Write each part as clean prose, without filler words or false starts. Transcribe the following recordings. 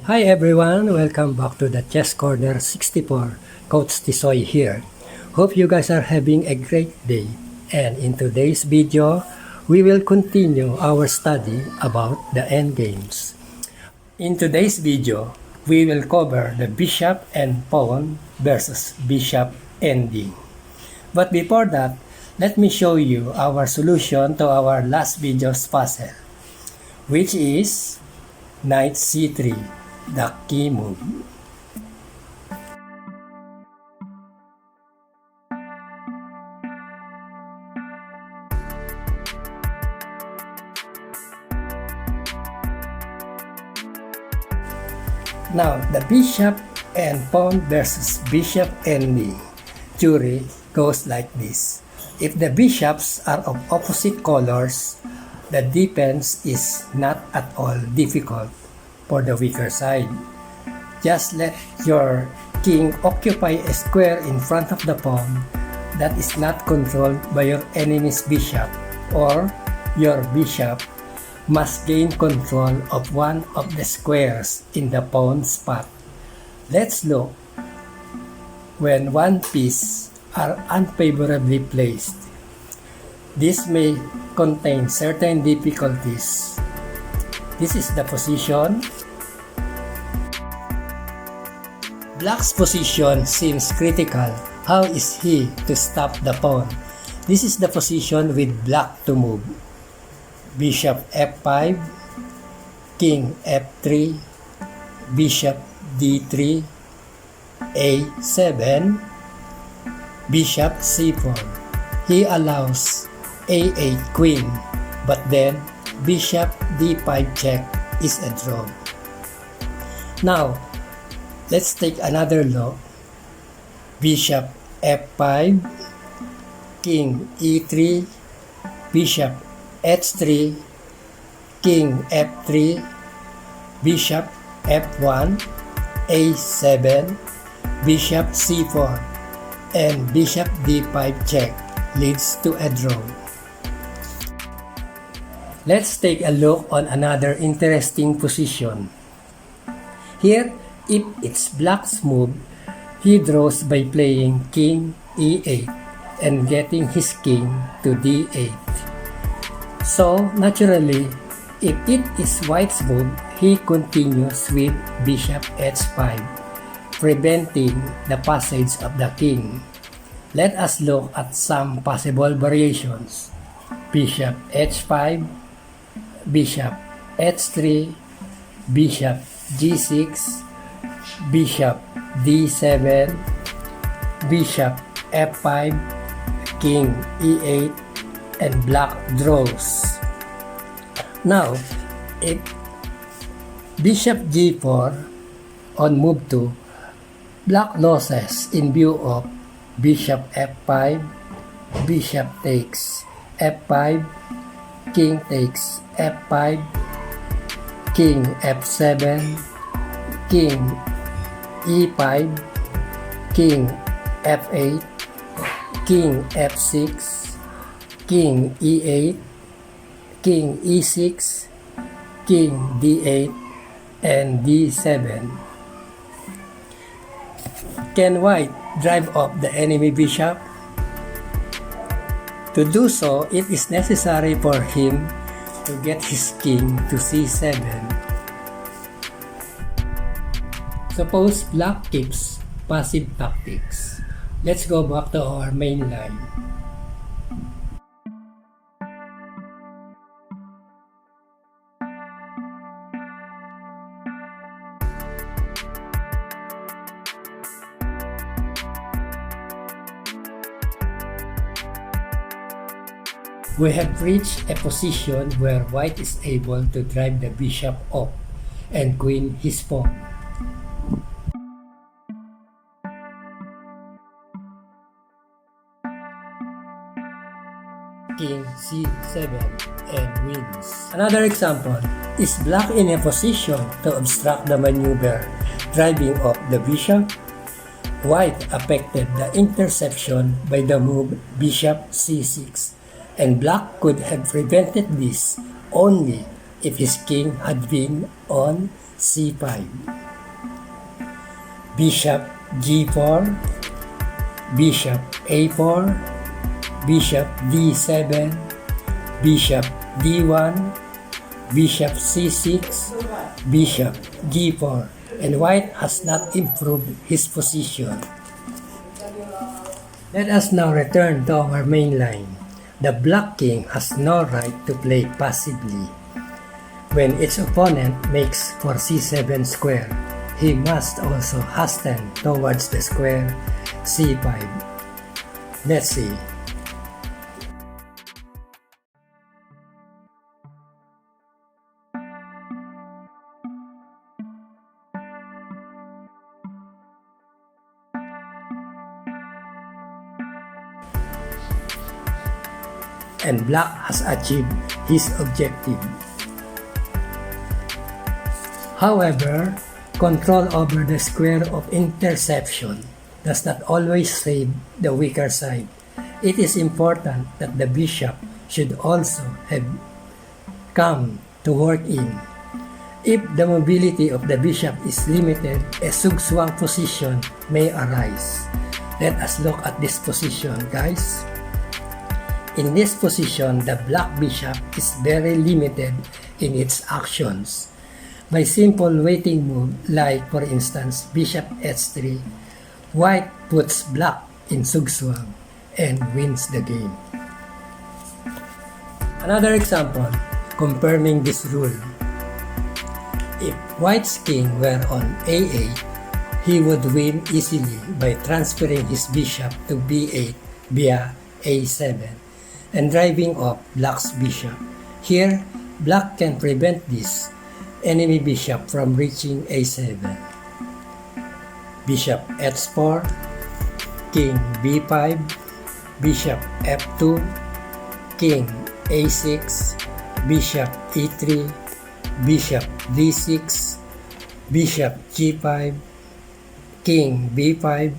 Hi everyone, welcome back to the Chess Corner 64. Coach Tisoy here. Hope you guys are having a great day. And in today's video, we will continue our study about the endgames. In today's video, we will cover the bishop and pawn versus bishop ending. But before that, let me show you our solution to our last video's puzzle, which is knight c3. The key move. Now, the bishop and pawn versus bishop ending theory goes like this. If the bishops are of opposite colors, the defense is not at all difficult for the weaker side. Just let your king occupy a square in front of the pawn that is not controlled by your enemy's bishop, or your bishop must gain control of one of the squares in the pawn spot. Let's look when one piece are unfavorably placed. This may contain certain difficulties. This is the position. Black's position seems critical. How is he to stop the pawn? This is the position with black to move. Bishop f5, king f3, bishop d3, a7, bishop c4. He allows a8 queen, but then bishop d5 check is a draw. Now, let's take another look. Bishop f5, king e3, bishop h3, king f3, bishop f1, a7, bishop c4, and bishop d5 check leads to a draw. Let's take a look on another interesting position. Here, if it's black's move, he draws by playing king e8 and getting his king to d8. So, naturally, if it is white's move, he continues with bishop h5, preventing the passage of the king. Let us look at some possible variations. Bishop h5, bishop h3, bishop g6, bishop d7, bishop f5, king e8, and black draws. Now, if bishop g4 on move 2, black loses in view of bishop f5, bishop takes f5, king takes f5, king f7, king e5, king f8, king f6, king e8, king e6, king d8, and d7. Can white drive off the enemy bishop? To do so, it is necessary for him to get his king to c7. Suppose black keeps passive tactics. Let's go back to our main line. We have reached a position where white is able to drive the bishop off and queen his pawn. King c7 and wins. Another example is black in a position to obstruct the maneuver, driving off the bishop. White affected the interception by the move bishop c6. And black could have prevented this only if his king had been on c5, bishop g4, bishop a4, bishop d7, bishop d1, bishop c6, bishop g4, and white has not improved his position. Let us now return to our main line. The black king has no right to play passively. When its opponent makes for c7 square, he must also hasten towards the square c5. Let's see. And black has achieved his objective. However, control over the square of interception does not always save the weaker side. It is important that the bishop should also have come to work in. If the mobility of the bishop is limited, a zugzwang position may arise. Let us look at this position, guys. In this position, the black bishop is very limited in its actions. By simple waiting move, like for instance bishop h3, white puts black in zugzwang and wins the game. Another example confirming this rule. If white's king were on a8, he would win easily by transferring his bishop to b8 via a7 and driving off black's bishop. Here, black can prevent this enemy bishop from reaching a7. Bishop h4, king b5, bishop f2, king a6, bishop e3, bishop d6, bishop g5, king b5,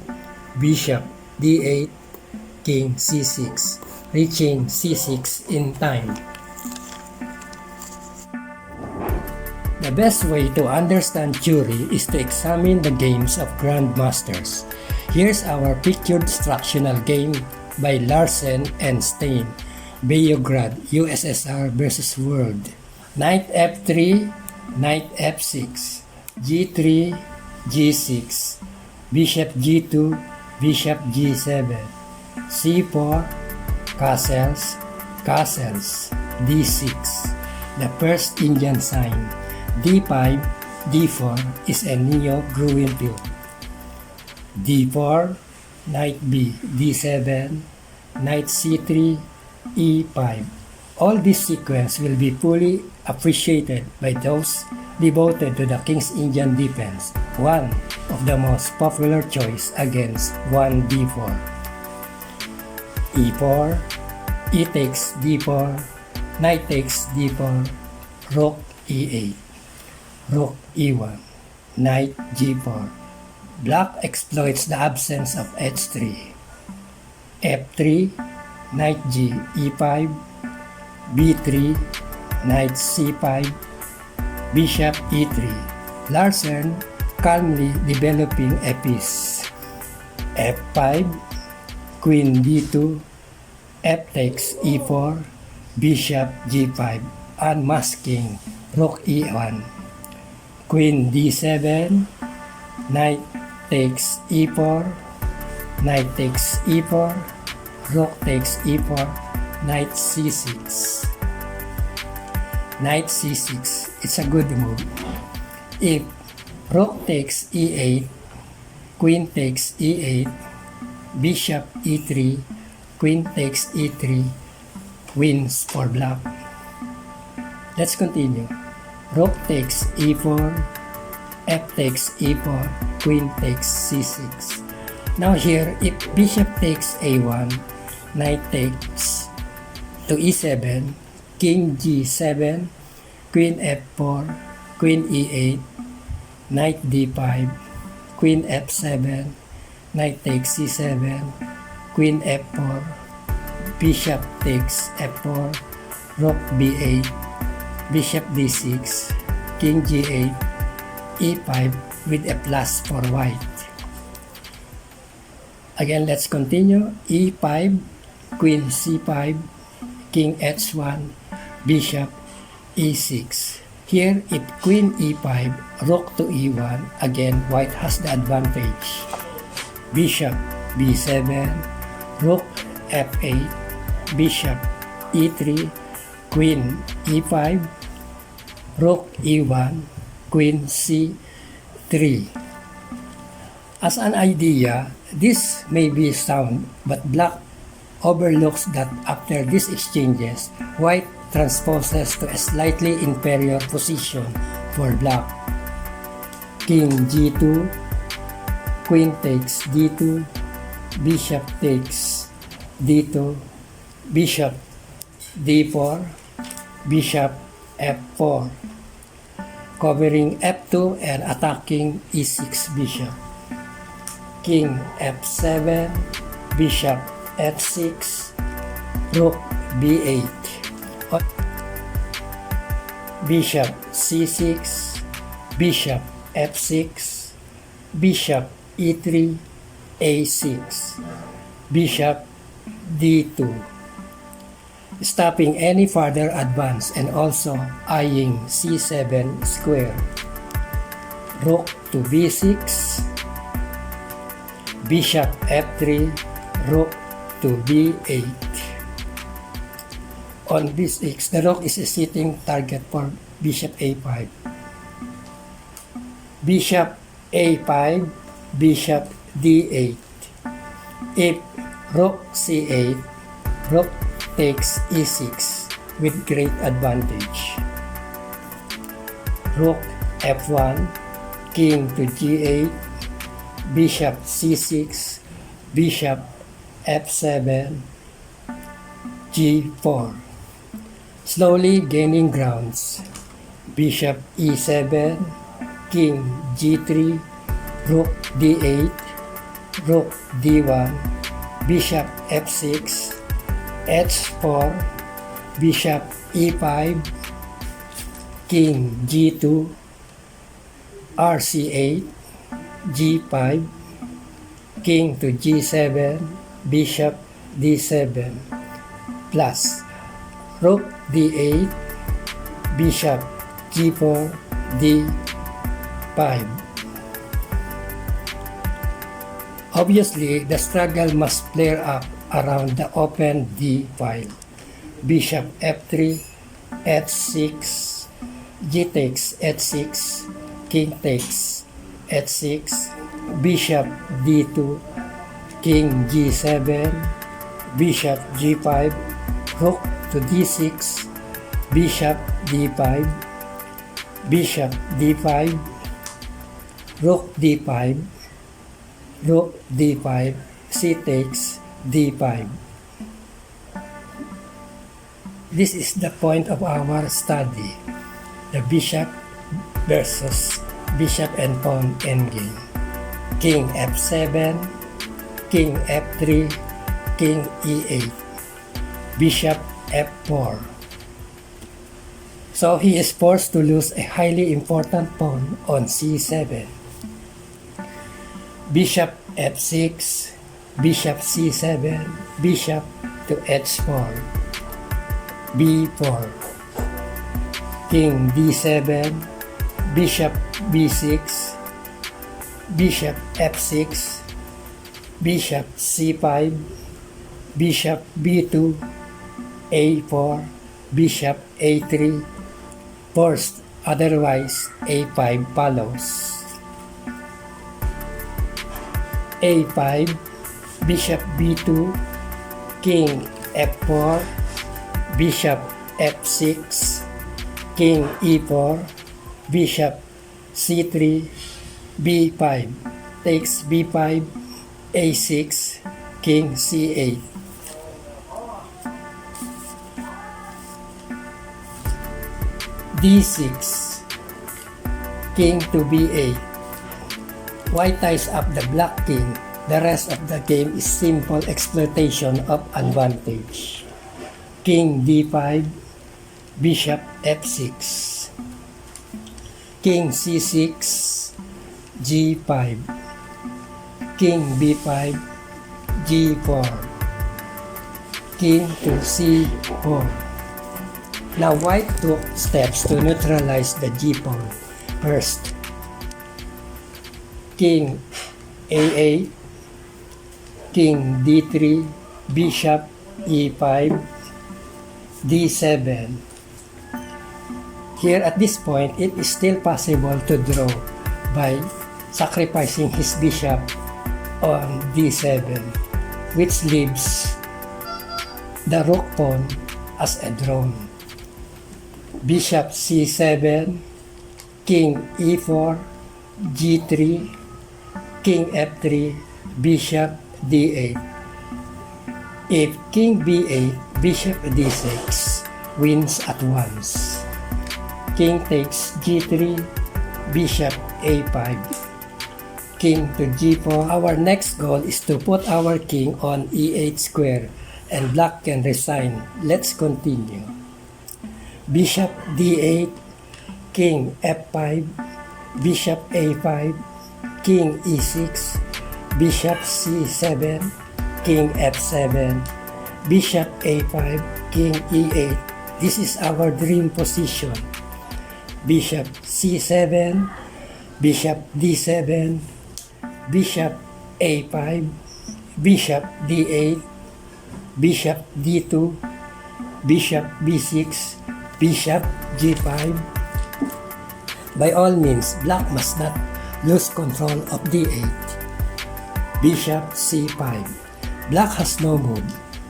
bishop d8, king c6, reaching c6 in time. The best way to understand Churi is to examine the games of grandmasters. Here's our pictured instructional game by Larsen and Stein, Beograd, USSR versus World. Knight f3, knight f6, g3, g6, bishop g2, bishop g7, c4, castles, castles, d6. The first Indian sign, d5, d4 is a neo-Greuelpilk. d4, knight b, d7, knight c3, e5. All this sequence will be fully appreciated by those devoted to the King's Indian defense, one of the most popular choice against 1d4. e4, e takes d4, knight takes d4, rook e8, rook e1, knight g4. Black exploits the absence of h3. f3, knight g, e5, b3, knight c5, bishop e3. Larsen calmly developing a piece. f5, queen d2, f takes e4, bishop g5, unmasking rook e1, queen d7, knight takes e4, knight takes e4, rook takes e4, knight c6. Knight c6, it's a good move. If rook takes e8, queen takes e8, bishop e3, queen takes e3, wins for black. Let's continue. Rook takes e4, f takes e4, queen takes c6. Now here, if bishop takes a1, knight takes to e7, king g7, queen f4, queen e8, knight d5, queen f7, knight takes c7, queen f4, bishop takes f4, rook b8, bishop d6, king g8, e5 with a plus for white. Again, let's continue. e5, queen c5, king h1, bishop e6. Here, if queen e5, rook to e1, again, white has the advantage. Bishop b7, rook f8, bishop e3, queen e5, rook e1, queen c3. As an idea, this may be sound, but black overlooks that after these exchanges, white transposes to a slightly inferior position for black. King g2, queen takes d2, bishop takes d2, bishop d4, bishop f4, covering f2 and attacking e6 bishop. King f7, bishop f6, rook b8, bishop c6, bishop f6, bishop e3, a6, bishop d2, stopping any further advance and also eyeing c7 square, rook to b6, bishop f3, rook to b8. On b6, the rook is a sitting target for bishop a5. Bishop a5, bishop d8. If rook c8, rook takes e6 with great advantage. Rook f1, king to g8, bishop c6, bishop f7, g4. Slowly gaining grounds. Bishop e7, king g3, rook d8, rook d1, bishop f6, h4, bishop e5, king g2, rc8, g5, king to g7, bishop d7, plus rook d8, bishop g4, d5. Obviously, the struggle must flare up around the open d file. Bishop f3, h6, g takes h6, king takes h6, bishop d2, king g7, bishop g5, rook to d6, bishop d5, bishop d5, rook d5, rook d5, c takes d5. This is the point of our study, the bishop versus bishop and pawn endgame. King f7, king f3, king e8, bishop f4. So he is forced to lose a highly important pawn on c7. Bishop f6, bishop c7, bishop to h4, b4, king d7, bishop b6, bishop f6, bishop c5, bishop b2, a4, bishop a3, forced, otherwise a5 follows. a5, bishop b2, king f4, bishop f6, king e4, bishop c3, b5, takes b5, a6, king c8. d6, king to b8. White ties up the black king. The rest of the game is simple exploitation of advantage. King d5, bishop f6, King C6, G5, King B5, G4, King to C4. Now white took steps to neutralize the G pawn. First, King A8, King D3, Bishop E5, D7. Here at this point, it is still possible to draw by sacrificing his bishop on D7, which leaves the rook pawn as a drone. Bishop C7, King E4, G3, King F3, Bishop D8. If King B8, Bishop D6 wins at once. King takes G3, Bishop A5, King to G4. Our next goal is to put our king on E8 square and black can resign. Let's continue. Bishop D8, King F5, Bishop A5, King E6, Bishop C7, King F7, Bishop A5, King E8. This is our dream position. Bishop C7, Bishop D7, Bishop A5, Bishop D8, Bishop D2, Bishop B6, Bishop G5. By all means, black must not lose control of D8. Bishop C5. Black has no move.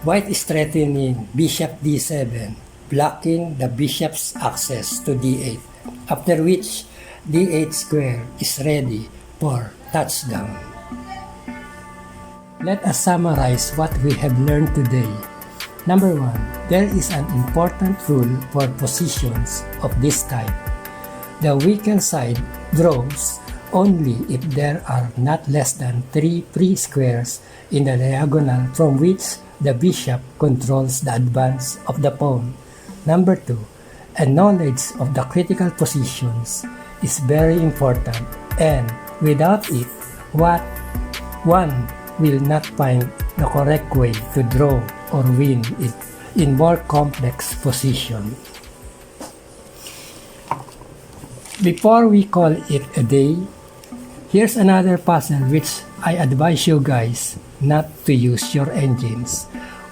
White is threatening Bishop D7, blocking the bishop's access to D8, after which D8 square is ready for touchdown. Let us summarize what we have learned today. Number 1, there is an important rule for positions of this type. The weaker side draws only if there are not less than 3 free squares in the diagonal from which the bishop controls the advance of the pawn. Number 2, a knowledge of the critical positions is very important, and without it, one will not find the correct way to draw or win it in more complex position. Before we call it a day, here's another puzzle which I advise you guys not to use your engines.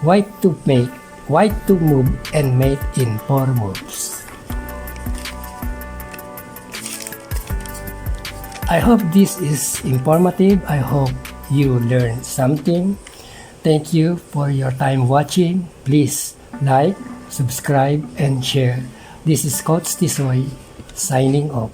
White to move and mate in 4 moves. I hope this is informative. I hope you learned something. Thank you for your time watching. Please like, subscribe, and share. This is Coach Tisoy signing off.